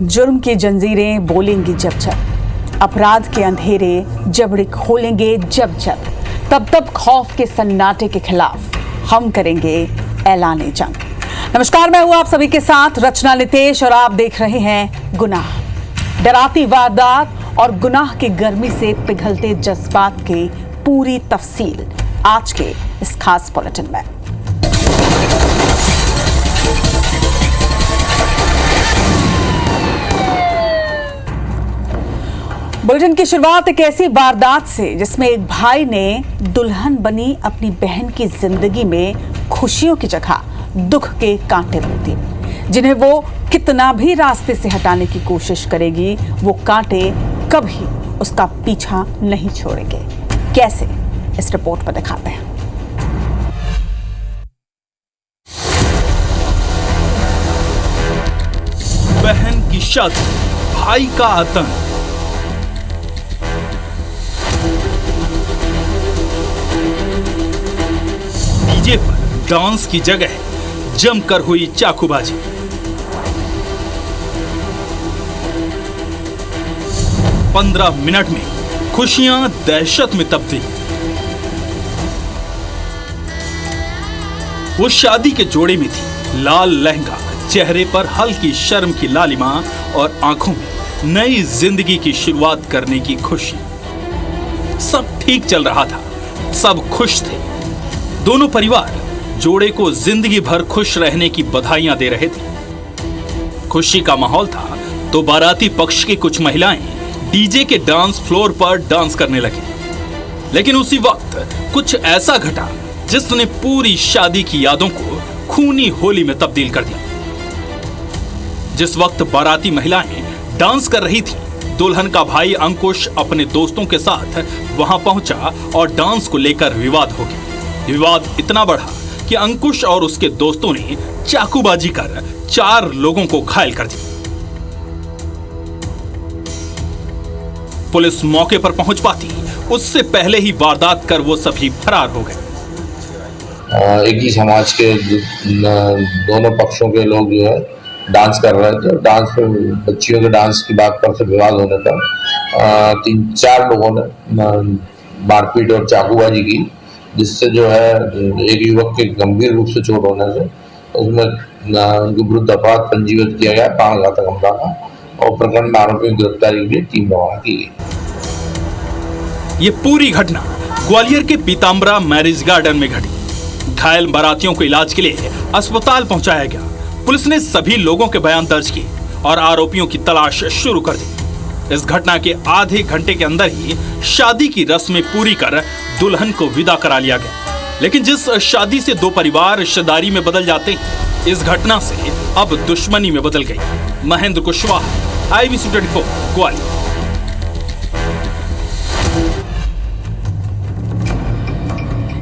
जुर्म की जंजीरें बोलेंगी जब जब, अपराध के अंधेरे जबड़े खोलेंगे जब जब, तब खौफ के सन्नाटे के खिलाफ हम करेंगे ऐलाने जंग। नमस्कार, मैं हूं आप सभी के साथ रचना नितेश और आप देख रहे हैं गुनाह। डराती वारदात और गुनाह की गर्मी से पिघलते जज्बात की पूरी तफसील आज के इस खास बुलेटिन में। बुलेटिन की शुरुआत एक ऐसी वारदात से जिसमें एक भाई ने दुल्हन बनी अपनी बहन की जिंदगी में खुशियों की जगह दुख के कांटे बो दिए, जिन्हें वो कितना भी रास्ते से हटाने की कोशिश करेगी, वो कांटे कभी उसका पीछा नहीं छोड़ेंगे। कैसे, इस रिपोर्ट पर दिखाते हैं। बहन की शादी, भाई का आतंक। डीजे पर डांस की जगह जमकर हुई चाकूबाजी। पंद्रह मिनट में खुशियां दहशत में तब्दील। वो शादी के जोड़े में थी, लाल लहंगा, चेहरे पर हल्की शर्म की लालिमा और आंखों में नई जिंदगी की शुरुआत करने की खुशी। सब ठीक चल रहा था, सब खुश थे। दोनों परिवार जोड़े को जिंदगी भर खुश रहने की बधाइयां दे रहे थे। खुशी का माहौल था तो बाराती पक्ष की कुछ महिलाएं डीजे के डांस फ्लोर पर डांस करने लगी। लेकिन उसी वक्त कुछ ऐसा घटा जिसने पूरी शादी की यादों को खूनी होली में तब्दील कर दिया। जिस वक्त बाराती महिलाएं डांस कर रही थी, दुल्हन का भाई अंकुश अपने दोस्तों के साथ वहां पहुंचा और डांस को लेकर विवाद हो गया। विवाद इतना बढ़ा कि अंकुश और उसके दोस्तों ने चाकूबाजी कर 4 लोगों को घायल कर दिया। पुलिस मौके पर पहुंच पाती उससे पहले ही वारदात कर वो सभी फरार हो गए। एक ही समाज के दोनों पक्षों के लोग जो है डांस कर रहे थे। डांस पे बच्चियों के डांस की बात पर से विवाद होने पर 3-4 लोगों ने मारपीट और चाकूबाजी की, जिससे जो है एक युवक के गंभीर रूप से चोट होने से उसमें उनके विरुद्ध अपराध पंजीबद्ध किया गया, प्राणघातक हमला का, और प्रकरण में आरोपियों की गिरफ्तारी के लिए टीम रवाना की गई। ये पूरी घटना ग्वालियर के पीताम्बरा मैरिज गार्डन में घटी। घायल बारातियों को इलाज के लिए अस्पताल पहुंचाया गया। पुलिस ने सभी लोगों के बयान दर्ज किए और आरोपियों की तलाश शुरू कर दी। इस घटना के आधे घंटे के अंदर ही शादी की रस्में पूरी कर दुल्हन को विदा करा लिया गया। लेकिन जिस शादी से 2 परिवार रिश्तेदारी में बदल जाते हैं, इस घटना से अब दुश्मनी में बदल गई। महेंद्र कुशवाहा, IBC 24, ग्वालियर।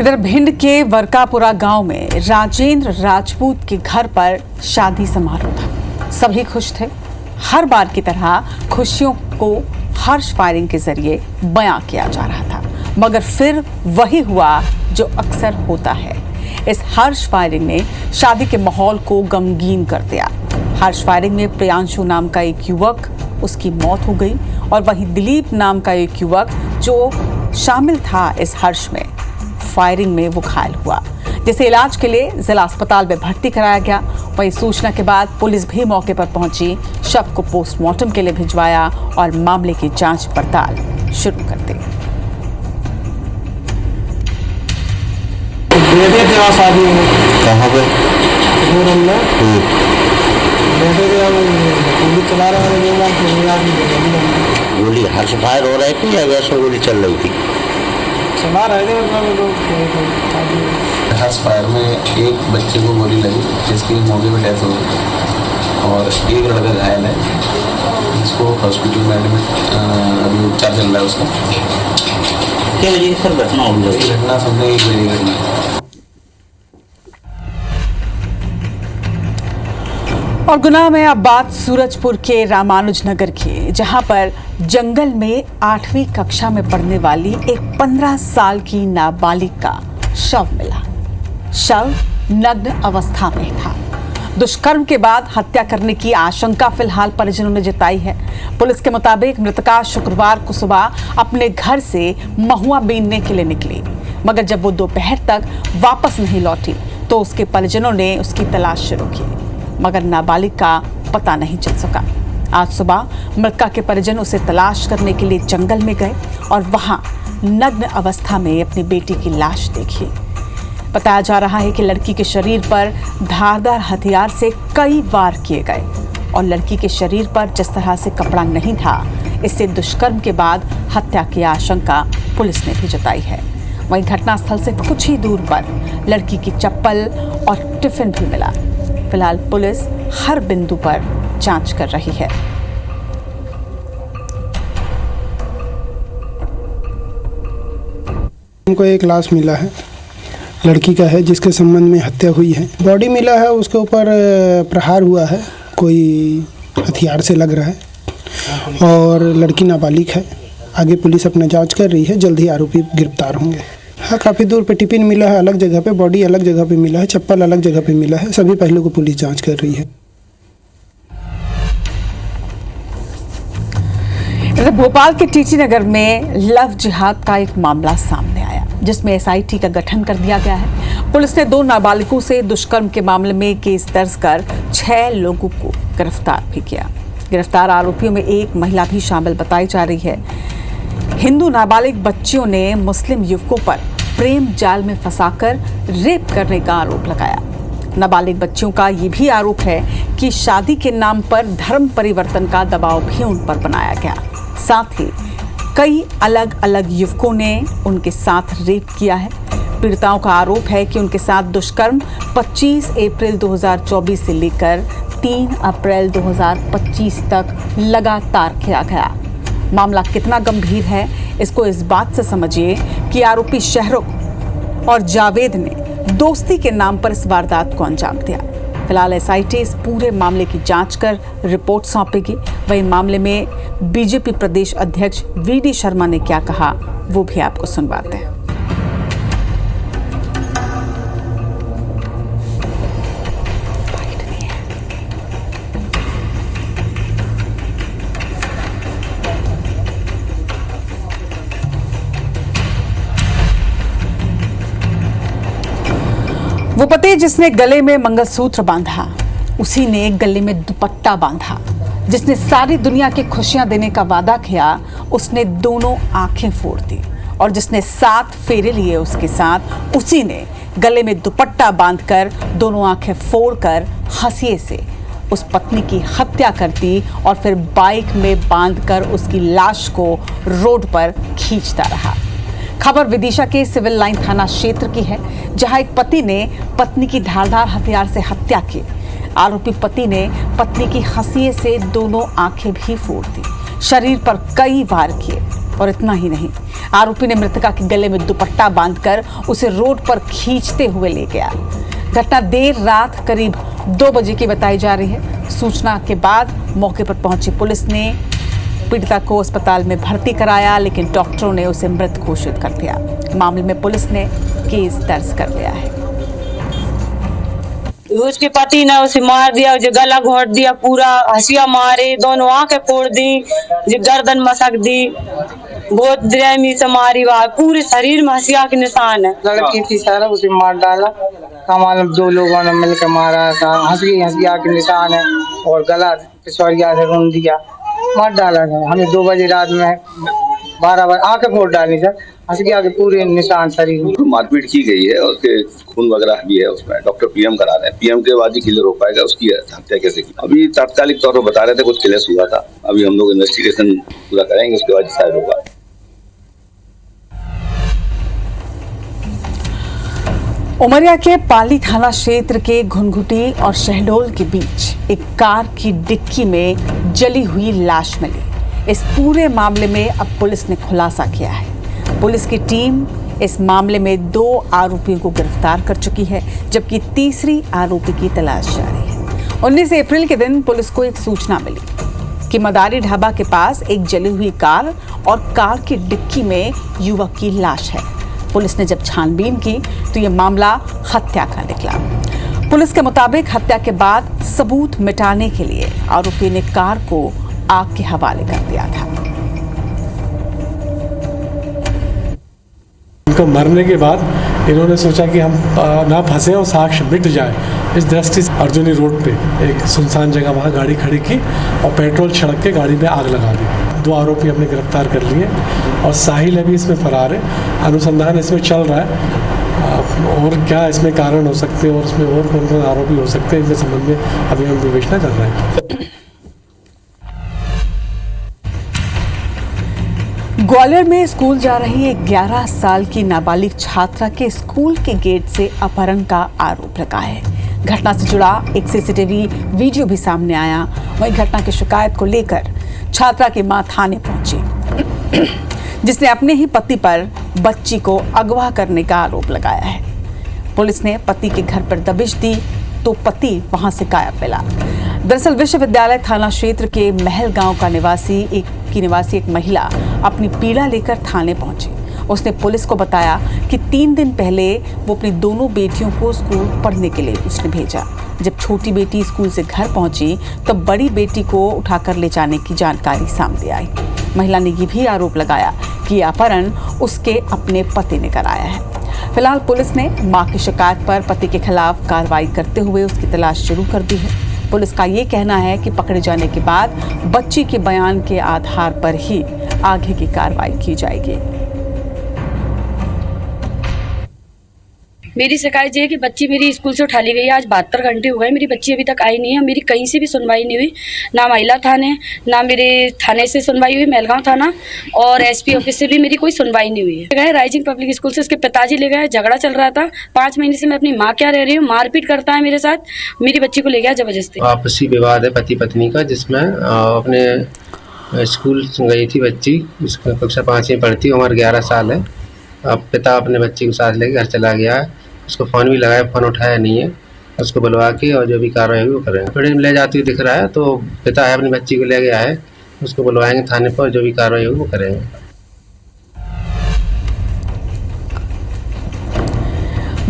इधर भिंड के वरकापुरा गांव में राजेंद्र राजपूत के घर पर शादी समारोह था। सभी खुश थे। हर बार की तरह खुशियों को हर्ष फायरिंग के जरिए बयां किया जा रहा था, मगर फिर वही हुआ जो अक्सर होता है। इस हर्ष फायरिंग ने शादी के माहौल को गमगीन कर दिया। हर्ष फायरिंग में प्रियांशु नाम का एक युवक, उसकी मौत हो गई, और वहीं दिलीप नाम का एक युवक जो शामिल था इस हर्ष में फायरिंग में, वो घायल हुआ, जिसे इलाज के लिए जिला अस्पताल में भर्ती कराया गया। वहीं सूचना के बाद पुलिस भी मौके पर पहुंची, शव को पोस्टमार्टम के लिए भिजवाया और मामले की जांच पड़ताल शुरू कर दी। शादी कहाँ पे? गोली चला रहे हैं। गोली हर्ष फायर हो रहा है कि वैसे गोली चल रही थी? चला रहे थे हर्ष फायर में एक बच्चे को गोली लगी, जिसकी मौके पर डेथ हो गई, और एक लड़का घायल है, जिसको हॉस्पिटल में एडमिट अभी उपचार चल रहा है उसका। क्या वजह सर घटना हो गई? घटना सबने एक बजे घटना। और गुना में अब बात सूरजपुर के रामानुज नगर की, जहां पर जंगल में 8वीं कक्षा में पढ़ने वाली एक 15 साल की नाबालिग का शव मिला। शव नग्न अवस्था में था। दुष्कर्म के बाद हत्या करने की आशंका फिलहाल परिजनों ने जताई है। पुलिस के मुताबिक मृतका शुक्रवार को सुबह अपने घर से महुआ बीनने के लिए निकली, मगर जब वो दोपहर तक वापस नहीं लौटी तो उसके परिजनों ने उसकी तलाश शुरू की, मगर नाबालिग का पता नहीं चल सका। आज सुबह मृतका के परिजन उसे तलाश करने के लिए जंगल में गए और वहां नग्न अवस्था में अपनी बेटी की लाश देखी। बताया जा रहा है कि लड़की के शरीर पर धारदार हथियार से कई वार किए गए और लड़की के शरीर पर जिस तरह से कपड़ा नहीं था, इससे दुष्कर्म के बाद हत्या की आशंका पुलिस ने भी जताई है। वहीं घटनास्थल से कुछ ही दूर पर लड़की की चप्पल और टिफिन भी मिला। फिलहाल पुलिस हर बिंदु पर जांच कर रही है। हमको एक लाश मिला है, लड़की का है, जिसके संबंध में हत्या हुई है। बॉडी मिला है, उसके ऊपर प्रहार हुआ है, कोई हथियार से लग रहा है और लड़की नाबालिग है। आगे पुलिस अपना जांच कर रही है, जल्द ही आरोपी गिरफ्तार होंगे। हाँ, काफ़ी दूर पे टिफिन मिला है, अलग जगह पे, बॉडी अलग जगह पे मिला है, चप्पल अलग जगह पे मिला है। सभी पहलू को पुलिस जांच कर रही है। भोपाल के टीटी नगर में लव जिहाद का एक मामला सामने आया, जिसमें एसआईटी का गठन कर दिया गया है। पुलिस ने 2 नाबालिगों से दुष्कर्म के मामले में केस दर्ज कर 6 लोगों को गिरफ्तार भी किया। गिरफ्तार आरोपियों में एक महिला भी शामिल बताई जा रही है। हिंदू नाबालिग बच्चियों ने मुस्लिम युवकों पर प्रेम जाल में फंसाकर रेप करने का आरोप लगाया। नाबालिग बच्चियों का ये भी आरोप है कि शादी के नाम पर धर्म परिवर्तन का दबाव भी उन पर बनाया गया। साथ ही कई अलग अलग युवकों ने उनके साथ रेप किया है। पीड़िताओं का आरोप है कि उनके साथ दुष्कर्म 25 अप्रैल 2024 से लेकर 3 अप्रैल 2025 तक लगातार किया गया। मामला कितना गंभीर है, इसको इस बात से समझिए कि आरोपी शाहरुख और जावेद ने दोस्ती के नाम पर इस वारदात को अंजाम दिया। फिलहाल एसआईटी इस पूरे मामले की जांच कर रिपोर्ट सौंपेगी। वहीं मामले में बीजेपी प्रदेश अध्यक्ष वीडी शर्मा ने क्या कहा, वो भी आपको सुनवाते हैं। वो पति जिसने गले में मंगलसूत्र बांधा, उसी ने गले में दुपट्टा बांधा। जिसने सारी दुनिया की खुशियां देने का वादा किया, उसने दोनों आंखें फोड़ दी। और जिसने 7 फेरे लिए उसके साथ, उसी ने गले में दुपट्टा बांधकर दोनों आंखें फोड़कर हंसिए से उस पत्नी की हत्या कर दी और फिर बाइक में बांधकर उसकी लाश को रोड पर खींचता रहा। खबर विदिशा के सिविल लाइन थाना क्षेत्र की है, जहां एक पति ने पत्नी की धारदार हथियार से हत्या की। आरोपी पति ने पत्नी की हंसिए से दोनों आंखें भी फोड़ दी, शरीर पर कई वार किए और इतना ही नहीं, आरोपी ने मृतका के गले में दुपट्टा बांधकर उसे रोड पर खींचते हुए ले गया। घटना देर रात करीब 2 बजे की बताई जा रही है। सूचना के बाद मौके पर पहुंची पुलिस ने पीड़िता को अस्पताल में भर्ती कराया, लेकिन डॉक्टरों ने उसे मृत घोषित कर दिया। मामले में पुलिस ने केस दर्ज कर लिया है। उसके पति ने उसे मार दिया, जो गला घोंट दिया, पूरा हंसिया मारे, दोनों आंखें फोड़ दी, जो गर्दन मसक दी, बहुत दृढ़ से मारी, वहाँ पूरे शरीर में हंसिया के निशान है। लड़की थी सारा, उसे मार डाला। कमाल 2 लोगों ने मिलकर मारा, हंसिया के निशान है और गला पिछौरिया से रोन दिया, मार डाला था। हमें 2 बजे रात में 12 बजे आंखें फोड़ डाली सर, हंसिया के पूरे निशान शरीर में। मारपीट की गई है, उसके खून वगैरह भी है उसमें। डॉक्टर पीएम करा रहे हैं, पीएम के बाद ही क्लियर हो पाएगा उसकी हत्या कैसे की। अभी तात्कालिक तौर पर बता रहे थे कुछ क्लेश हुआ था, अभी हम लोग इन्वेस्टिगेशन पूरा करेंगे, उसके बाद डिसाइड होगा। उमरिया के पाली थाना क्षेत्र के घुनघुटी और शहडोल के बीच एक कार की डिक्की में जली हुई लाश मिली। इस पूरे मामले में अब पुलिस ने खुलासा किया है। पुलिस की टीम इस मामले में 2 आरोपियों को गिरफ्तार कर चुकी है, जबकि तीसरी आरोपी की तलाश जारी है। 19 अप्रैल के दिन पुलिस को एक सूचना मिली कि मदारी ढाबा के पास एक जली हुई कार और कार की डिक्की में युवक की लाश है। पुलिस ने जब छानबीन की तो यह मामला हत्या का निकला। पुलिस के मुताबिक हत्या के बाद सबूत मिटाने के लिए आरोपी ने कार को आग के हवाले कर दिया था। उनको मरने के बाद इन्होंने सोचा कि हम ना फंसे और साक्ष्य मिट जाए। इस दृष्टि से अर्जुनी रोड पे एक सुनसान जगह वहाँ गाड़ी खड़ी की और पेट्रोल छिड़क के गाड़ी में आग लगा दी। 2 आरोपी हमने गिरफ्तार कर लिए और साहिल अभी इसमें फरार है। अनुसंधान इसमें चल रहा है और क्या इसमें कारण हो सकते हैं और इसमें और कौन कौन आरोपी हो सकते हैं, इनके संबंध में अभी हम विवेचना कर रहे हैं। ग्वालियर में स्कूल जा रही एक 11 साल की नाबालिग छात्रा के स्कूल के गेट से अपहरण का आरोप लगा है। घटना से जुड़ा एक सीसीटीवी वीडियो भी सामने आया। वहीं घटना की शिकायत को लेकर छात्रा की मां थाने पहुंची, जिसने अपने ही पति पर बच्ची को अगवा करने का आरोप लगाया है। पुलिस ने पति के घर पर दबिश दी तो पति वहां से गायब मिला। दरअसल विश्वविद्यालय थाना क्षेत्र के महल गांव का निवासी एक महिला अपनी पीड़ा लेकर थाने पहुंची। उसने पुलिस को बताया कि 3 दिन पहले वो अपनी दोनों बेटियों को स्कूल पढ़ने के लिए उसने भेजा। जब छोटी बेटी स्कूल से घर पहुंची तो बड़ी बेटी को उठाकर ले जाने की जानकारी सामने आई। महिला ने ये भी आरोप लगाया कि अपहरण उसके अपने पति ने कराया है। फिलहाल पुलिस ने मां की शिकायत पर पति के खिलाफ कार्रवाई करते हुए उसकी तलाश शुरू कर दी है। पुलिस का ये कहना है कि पकड़े जाने के बाद बच्ची के बयान के आधार पर ही आगे की कार्रवाई की जाएगी। मेरी शिकायत ये है कि बच्ची मेरी स्कूल से उठा ली गई है। आज 72 घंटे हो गए, मेरी बच्ची अभी तक आई नहीं है। मेरी कहीं से भी सुनवाई नहीं हुई, ना महिला थाने, ना मेरे थाने से सुनवाई हुई, महलगांव थाना और एसपी ऑफिस से भी मेरी कोई सुनवाई नहीं हुई है। गए राइजिंग पब्लिक स्कूल से उसके पिताजी ले गए, झगड़ा चल रहा था। 5 महीने से मैं अपनी माँ क्या रह रही हूँ, मारपीट करता है मेरे साथ, मेरी बच्ची को ले गया जबरदस्ती। आपसी विवाद है पति पत्नी का, जिसमें अपने स्कूल गई थी बच्ची, इसमें कक्षा 5 में पढ़ती, उम्र 11 साल है। अब पिता अपने बच्ची को साथ लेकर घर चला गया है। उसको फ़ोन भी लगाया, फ़ोन उठाया नहीं है। उसको बुलवा के और जो भी कार्रवाई होगी वो करेंगे। फिर ले जाती हुई दिख रहा है तो पिता है अपनी बच्ची को ले गया है, उसको बुलवाएंगे थाने पर, जो भी कार्रवाई होगी वो करेंगे।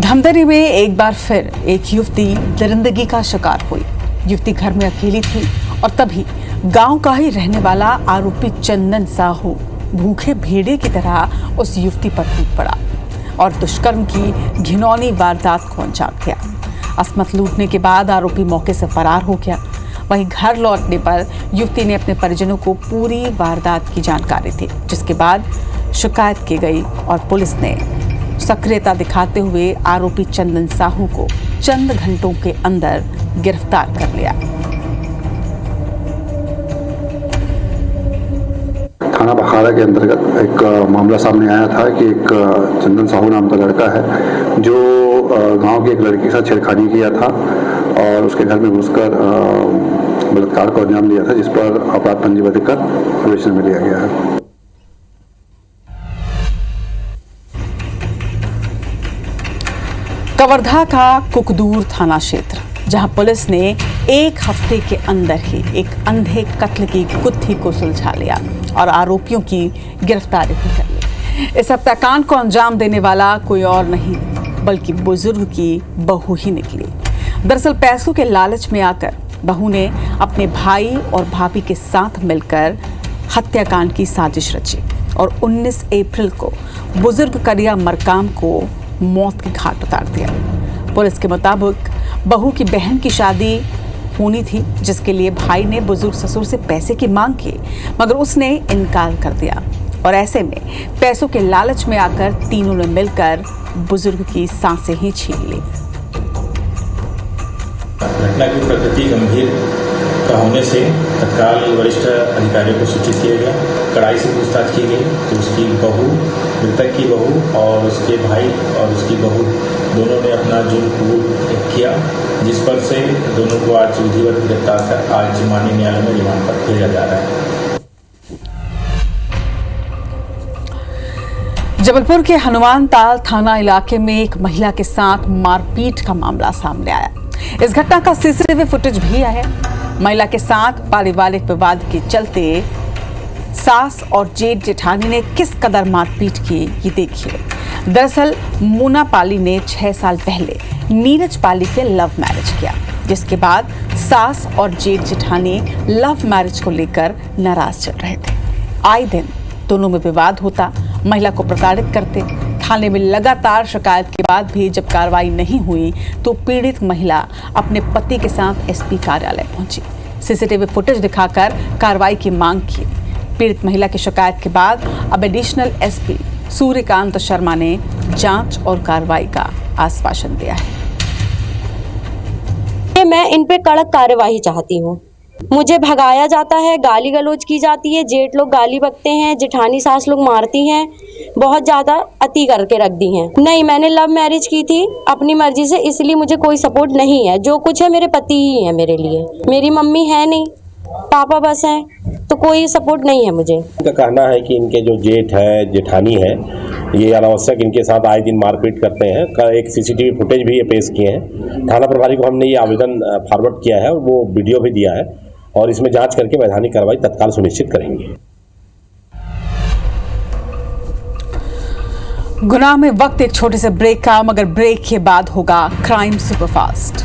धमतरी में एक बार फिर एक युवती दरिंदगी का शिकार हुई। युवती घर में अकेली थी और तभी गांव का ही रहने वाला आरोपी चंदन साहू भूखे भेड़े की तरह उस युवती पर टूट पड़ा और दुष्कर्म की घिनौनी वारदात को अंजाम दिया। असमत लूटने के बाद आरोपी मौके से फरार हो गया। वहीं घर लौटने पर युवती ने अपने परिजनों को पूरी वारदात की जानकारी दी, जिसके बाद शिकायत की गई और पुलिस ने सक्रियता दिखाते हुए आरोपी चंदन साहू को चंद घंटों के अंदर गिरफ्तार कर लिया। थाना बखारा के अंतर्गत एक मामला सामने आया था कि एक चंदन साहू नाम का लड़का है जो गांव की एक लड़की के साथ छेड़खानी किया था और उसके घर में घुसकर बलात्कार को अंजाम दिया था, जिस पर अपराध पंजीबद्ध कर विवेचना में लिया गया है। कवर्धा का कुकदूर थाना क्षेत्र, जहां पुलिस ने 1 हफ्ते के अंदर ही एक अंधे कत्ल की गुत्थी को सुलझा लिया और आरोपियों की गिरफ्तारी भी कर ली। इस हत्याकांड को अंजाम देने वाला कोई और नहीं बल्कि बुजुर्ग की बहू ही निकली। दरअसल पैसों के लालच में आकर बहू ने अपने भाई और भाभी के साथ मिलकर हत्याकांड की साजिश रची और 19 अप्रैल को बुजुर्ग करिया मरकाम को मौत के घाट उतार दिया। पुलिस के मुताबिक बहू की बहन की शादी होनी थी, जिसके लिए भाई ने बुजुर्ग ससुर से पैसे की मांग की, मगर उसने इनकार कर दिया और ऐसे में पैसों के लालच में आकर तीनों ने मिलकर बुजुर्ग की सांसें ही छीन ली। घटना की प्रकृति गंभीर का होने से तत्काल वरिष्ठ अधिकारियों को सूचित किया गया। कड़ाई से पूछताछ की गई तो उसकी बहू, मृतक की बहू और उसके भाई और उसकी बहू दोनों ने अपना जुर्म कबूल किया, जिस पर से दोनों को आज विधिवत गिरफ्तार कर आज माननीय न्यायालय में रिमांड पर भेजा जा रहा है। जबलपुर के हनुमान ताल थाना इलाके में एक महिला के साथ मारपीट का मामला सामने आया। इस घटना का सीसीटीवी फुटेज भी आया। महिला के साथ पारिवारिक विवाद के चलते सास और जेठ जेठानी ने किस कदर मारपीट की, ये देखिए। दरअसल मोना पाली ने 6 साल पहले नीरज पाली से लव मैरिज किया, जिसके बाद सास और जेठ जेठानी लव मैरिज को लेकर नाराज चल रहे थे। आए दिन दोनों में विवाद होता, महिला को प्रताड़ित करते। थाने में लगातार शिकायत के बाद भी जब कार्रवाई नहीं हुई तो पीड़ित महिला अपने पति के साथ एसपी कार्यालय पहुंची। सीसीटीवी फुटेज दिखाकर कार्रवाई की मांग की। पीड़ित महिला की शिकायत के बाद अब एडिशनल एसपी सूर्यकांत शर्मा ने जांच और कार्रवाई का आश्वासन दिया है। मैं इन पे कड़क कार्यवाही चाहती हूँ। मुझे भगाया जाता है, गाली गलौज की जाती है, जेठ लोग गाली बकते हैं, जेठानी सास लोग मारती हैं, बहुत ज़्यादा अति करके रख दी हैं। नहीं, मैंने लव मैरिज की थी अपनी मर्जी से, इसलिए मुझे कोई सपोर्ट नहीं है। जो कुछ है मेरे पति ही है मेरे लिए। मेरी मम्मी है नहीं, पापा बस हैं, तो कोई सपोर्ट नहीं है मुझे। इनका कहना है कि इनके जो जेठ है जेठानी है ये अनावश्यक इनके साथ आए दिन मारपीट करते हैं। एक सीसीटीवी फुटेज भी ये पेश किए हैं। थाना प्रभारी को हमने ये आवेदन फॉरवर्ड किया है, वो वीडियो भी दिया है और इसमें जांच करके वैधानिक कार्रवाई तत्काल सुनिश्चित करेंगे। गुनाह में वक्त एक छोटे से ब्रेक का, मगर ब्रेक के बाद होगा क्राइम सुपरफास्ट।